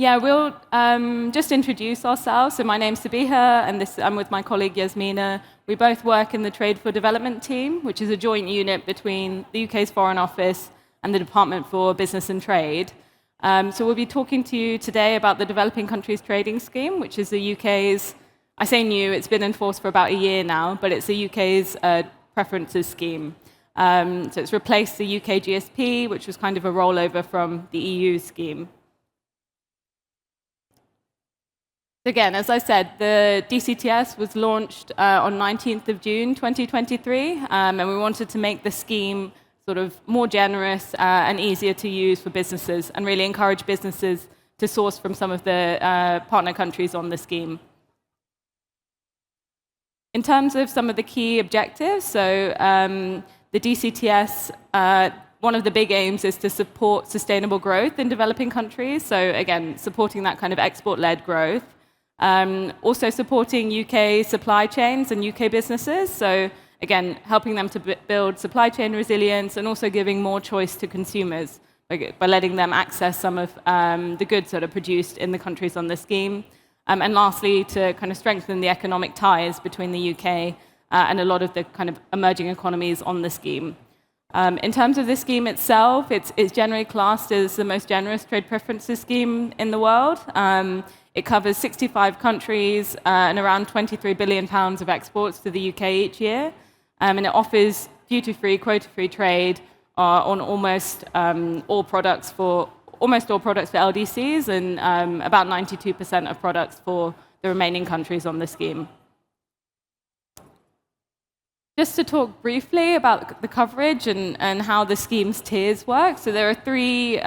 Yeah, we'll just introduce ourselves. So my name's Sabiha, and I'm with my colleague Jasmine. We both work in the Trade for Development team, which is a joint unit between the UK's Foreign Office and the Department for Business and Trade. So we'll be talking to you today about the Developing Countries Trading Scheme, which is the UK's, I say new, it's been enforced for about a year now, but it's the UK's preferences scheme. So it's replaced the UK GSP, which was kind of a rollover from the EU scheme. Again, as I said, the DCTS was launched on 19th of June 2023, and we wanted to make the scheme sort of more generous and easier to use for businesses, and really encourage businesses to source from some of the partner countries on the scheme. In terms of some of the key objectives, so the DCTS, one of the big aims is to support sustainable growth in developing countries. So again, supporting that kind of export-led growth. Also supporting UK supply chains and UK businesses. So again, helping them to build supply chain resilience and also giving more choice to consumers by letting them access some of the goods that are produced in the countries on the scheme. And lastly, to kind of strengthen the economic ties between the UK and a lot of the kind of emerging economies on the scheme. In terms of the scheme itself, it's generally classed as the most generous trade preferences scheme in the world. It covers 65 countries and around £23 billion of exports to the UK each year. And it offers duty-free, quota-free trade on almost all products for LDCs and about 92% of products for the remaining countries on the scheme. Just to talk briefly about the coverage and how the scheme's tiers work. So there are three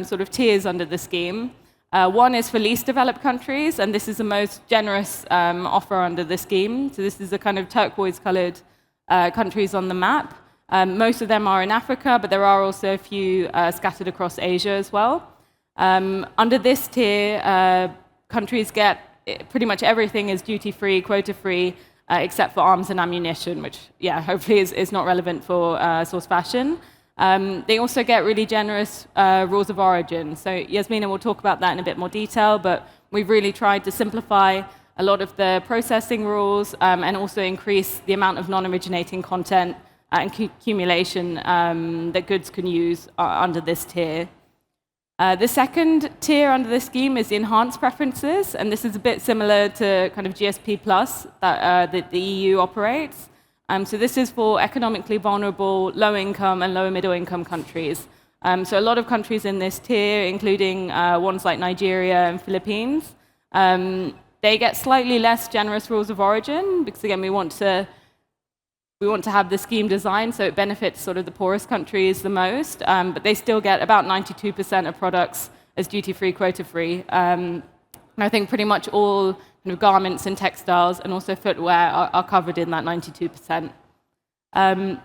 sort of tiers under the scheme. One is for least developed countries, and this is the most generous offer under the scheme. So this is the kind of turquoise-coloured countries on the map. Most of them are in Africa, but there are also a few scattered across Asia as well. Under this tier, countries get pretty much everything is duty-free, quota-free, except for arms and ammunition, which, yeah, hopefully is not relevant for source fashion. They also get really generous rules of origin. So Jasmine will talk about that in a bit more detail, but we've really tried to simplify a lot of the processing rules and also increase the amount of non-originating content and accumulation that goods can use under this tier. The second tier under the scheme is the enhanced preferences, and this is a bit similar to kind of GSP Plus that the EU operates. So this is for economically vulnerable, low-income and lower-middle-income countries. So a lot of countries in this tier, including ones like Nigeria and Philippines, they get slightly less generous rules of origin because, again, we want to have the scheme designed so it benefits sort of the poorest countries the most, but they still get about 92% of products as duty-free, quota-free. And I think pretty much all kind of garments and textiles and also footwear are covered in that 92%.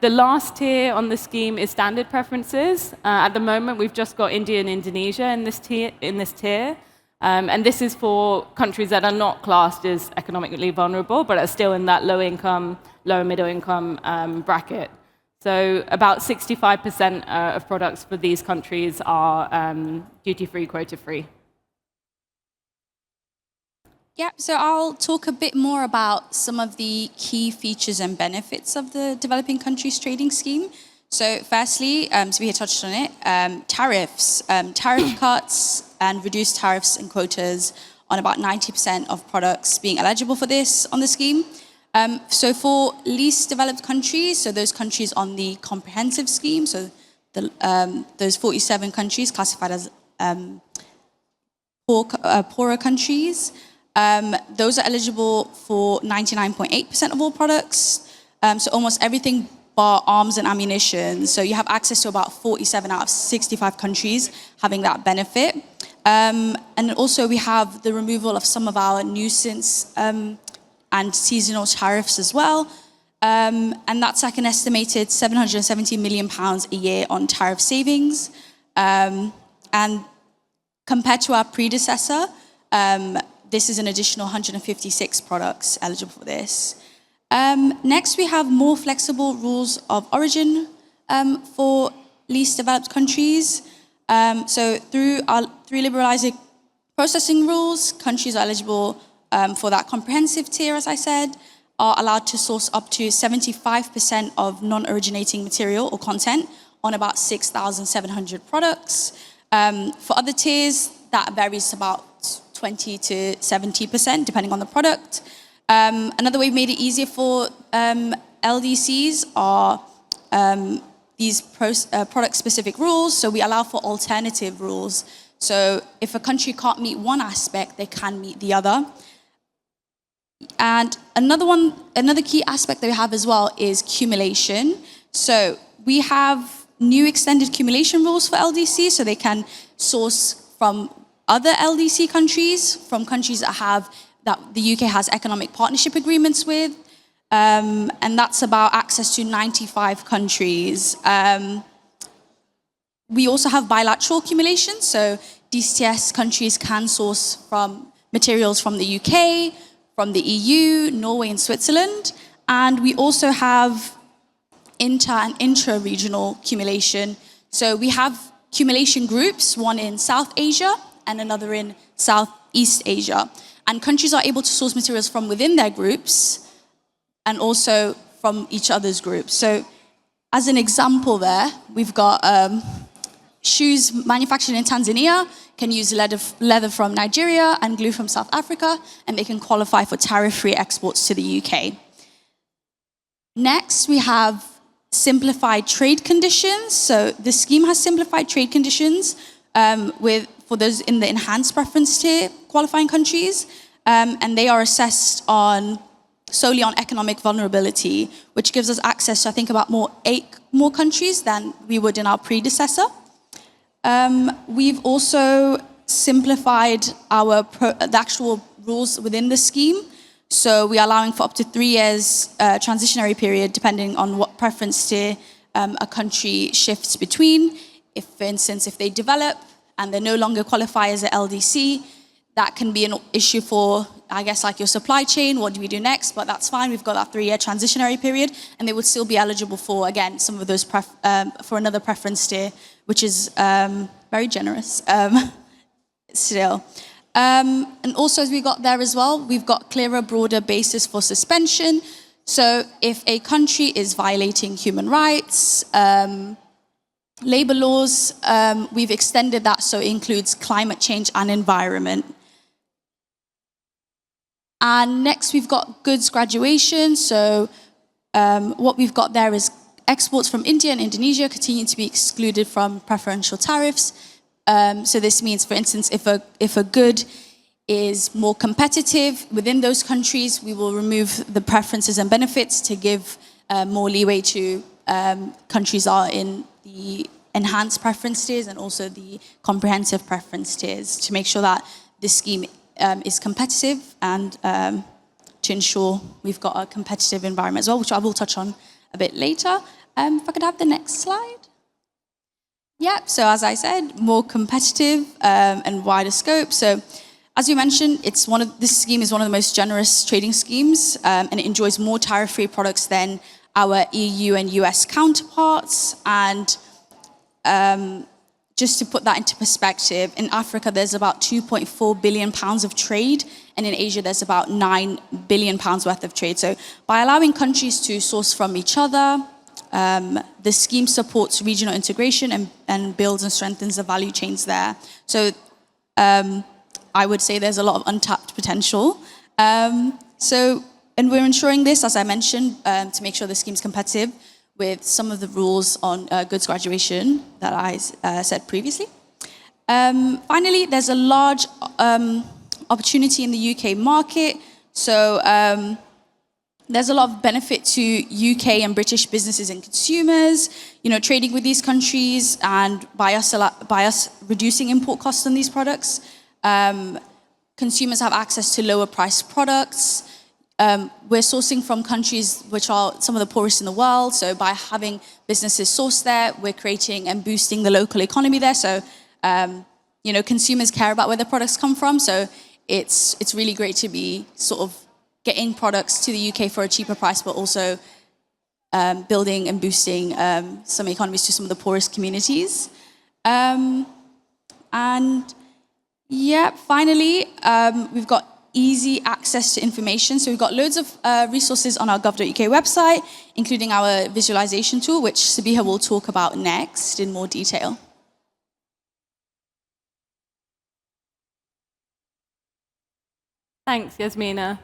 The last tier on the scheme is standard preferences. At the moment, we've just got India and Indonesia in this tier. And this is for countries that are not classed as economically vulnerable, but are still in that low-income, lower-middle-income bracket. So about 65% of products for these countries are duty-free, quota-free. Yeah, so I'll talk a bit more about some of the key features and benefits of the Developing Countries Trading Scheme. So firstly, Sabiha touched on it, tariffs, tariff cuts and reduced tariffs and quotas on about 90% of products being eligible for this on the scheme. So for least developed countries, so those countries on the comprehensive scheme, so those 47 countries classified as poorer countries, those are eligible for 99.8% of all products, so almost everything bar arms and ammunition. So you have access to about 47 out of 65 countries having that benefit. And also we have the removal of some of our nuisance and seasonal tariffs as well. And that's like an estimated £770 million a year on tariff savings. And compared to our predecessor, this is an additional 156 products eligible for this. Next, we have more flexible rules of origin for least developed countries. So through liberalizing Processing rules, countries are eligible for that comprehensive tier, as I said, are allowed to source up to 75% of non-originating material or content on about 6,700 products. For other tiers, that varies about 20 to 70%, depending on the product. Another way we made it easier for LDCs are these product-specific rules. So we allow for alternative rules. So if a country can't meet one aspect, they can meet the other. And another key aspect that we have as well is cumulation. So we have new extended cumulation rules for LDC, so they can source from other LDC countries, from countries that the UK has economic partnership agreements with, and that's about access to 95 countries. We also have bilateral accumulation, so DCS countries can source from materials from the UK, from the EU, Norway and Switzerland, and we also have inter and intra-regional accumulation. So we have accumulation groups, one in South Asia and another in Southeast Asia. And countries are able to source materials from within their groups and also from each other's groups. So as an example there, we've got shoes manufactured in Tanzania can use leather from Nigeria and glue from South Africa, and they can qualify for tariff-free exports to the UK. Next, we have simplified trade conditions. So the scheme has simplified trade conditions for those in the enhanced preference tier qualifying countries, and they are assessed solely on economic vulnerability, which gives us access to, I think, about 8 more countries than we would in our predecessor. We've also simplified the actual rules within the scheme. So we are allowing for up to 3 years transitionary period, depending on what preference tier a country shifts between. If, for instance, if they develop and they no longer qualify as an LDC, that can be an issue for, I guess, like your supply chain. What do we do next? But that's fine. We've got that 3-year transitionary period, and they would still be eligible for, again, some of those for another preference tier, which is very generous still. And also, as we got there as well, we've got clearer, broader basis for suspension. So if a country is violating human rights, labor laws, we've extended that so it includes climate change and environment. And next, we've got goods graduation. So what we've got there is exports from India and Indonesia continue to be excluded from preferential tariffs. So this means, for instance, if a good is more competitive within those countries, we will remove the preferences and benefits to give more leeway to countries that are in the enhanced preference tiers and also the comprehensive preference tiers to make sure that this scheme is competitive and to ensure we've got a competitive environment as well, which I will touch on a bit later. If I could have the next slide. Yeah, so as I said, more competitive and wider scope. So as you mentioned, this scheme is one of the most generous trading schemes, and it enjoys more tariff-free products than our EU and US counterparts. And just to put that into perspective, in Africa, there's about 2.4 billion pounds of trade, and in Asia, there's about 9 billion pounds worth of trade. So by allowing countries to source from each other, the scheme supports regional integration and builds and strengthens the value chains there. So I would say there's a lot of untapped potential. And we're ensuring this, as I mentioned, to make sure the scheme's competitive with some of the rules on goods graduation that I said previously. Finally, there's a large opportunity in the UK market. So there's a lot of benefit to UK and British businesses and consumers, trading with these countries, and by us reducing import costs on these products. Consumers have access to lower priced products. We're sourcing from countries which are some of the poorest in the world. So by having businesses source there, we're creating and boosting the local economy there. So, consumers care about where the products come from. So it's really great to be sort of getting products to the UK for a cheaper price, but also building and boosting some economies to some of the poorest communities. And Yeah, finally, we've got easy access to information. So we've got loads of resources on our gov.uk website, including our visualization tool, which Sabiha will talk about next in more detail. Thanks, Yasmina.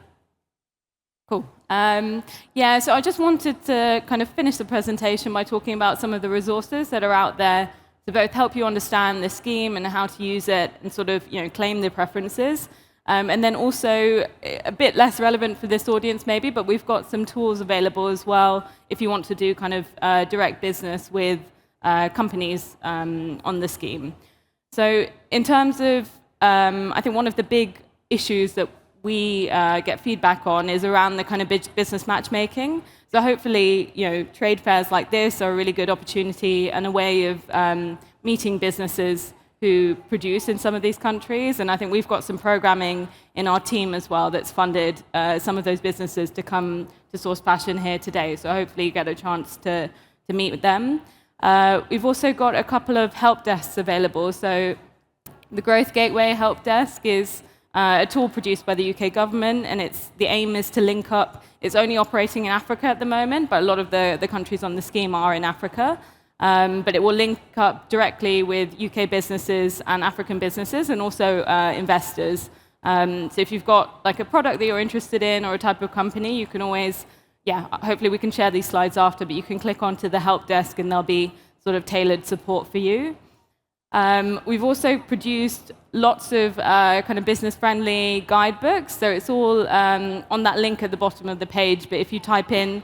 Cool. Yeah, so I just wanted to kind of finish the presentation by talking about some of the resources that are out there to both help you understand the scheme and how to use it and sort of claim the preferences. And then also a bit less relevant for this audience maybe, but we've got some tools available as well if you want to do kind of direct business with companies on the scheme. So in terms of, I think one of the big issues that we get feedback on is around the kind of business matchmaking. So hopefully, trade fairs like this are a really good opportunity and a way of meeting businesses who produce in some of these countries. And I think we've got some programming in our team as well that's funded some of those businesses to come to Source Fashion here today. So hopefully you get a chance to meet with them. We've also got a couple of help desks available. So the Growth Gateway help desk is a tool produced by the UK government, and the aim is to link up. It's only operating in Africa at the moment, but a lot of the countries on the scheme are in Africa. But it will link up directly with UK businesses and African businesses, and also investors. So if you've got like a product that you're interested in or a type of company, you can always, hopefully we can share these slides after, but you can click onto the help desk and there'll be sort of tailored support for you. We've also produced lots of kind of business-friendly guidebooks. So it's all on that link at the bottom of the page. But if you type in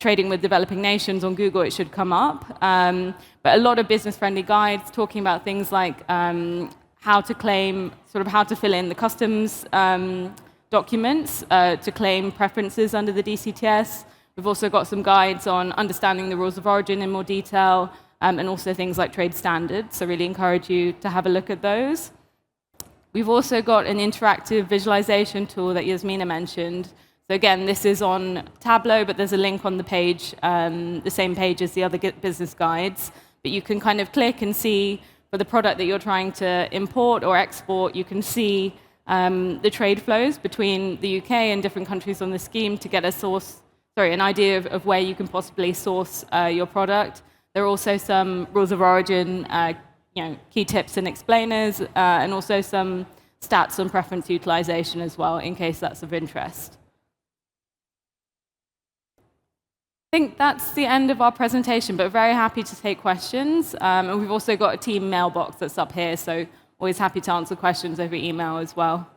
trading with developing nations on Google, it should come up. But a lot of business-friendly guides talking about things like how to claim, sort of how to fill in the customs documents to claim preferences under the DCTS. We've also got some guides on understanding the rules of origin in more detail, and also things like trade standards. So really encourage you to have a look at those. We've also got an interactive visualization tool that Yasmina mentioned. So again, this is on Tableau, but there's a link on the page, the same page as the other business guides. But you can kind of click and see for the product that you're trying to import or export, you can see the trade flows between the UK and different countries on the scheme to get an idea of where you can possibly source your product. There are also some rules of origin, key tips and explainers, and also some stats on preference utilization as well, in case that's of interest. I think that's the end of our presentation, but very happy to take questions. And we've also got a team mailbox that's up here, so always happy to answer questions over email as well.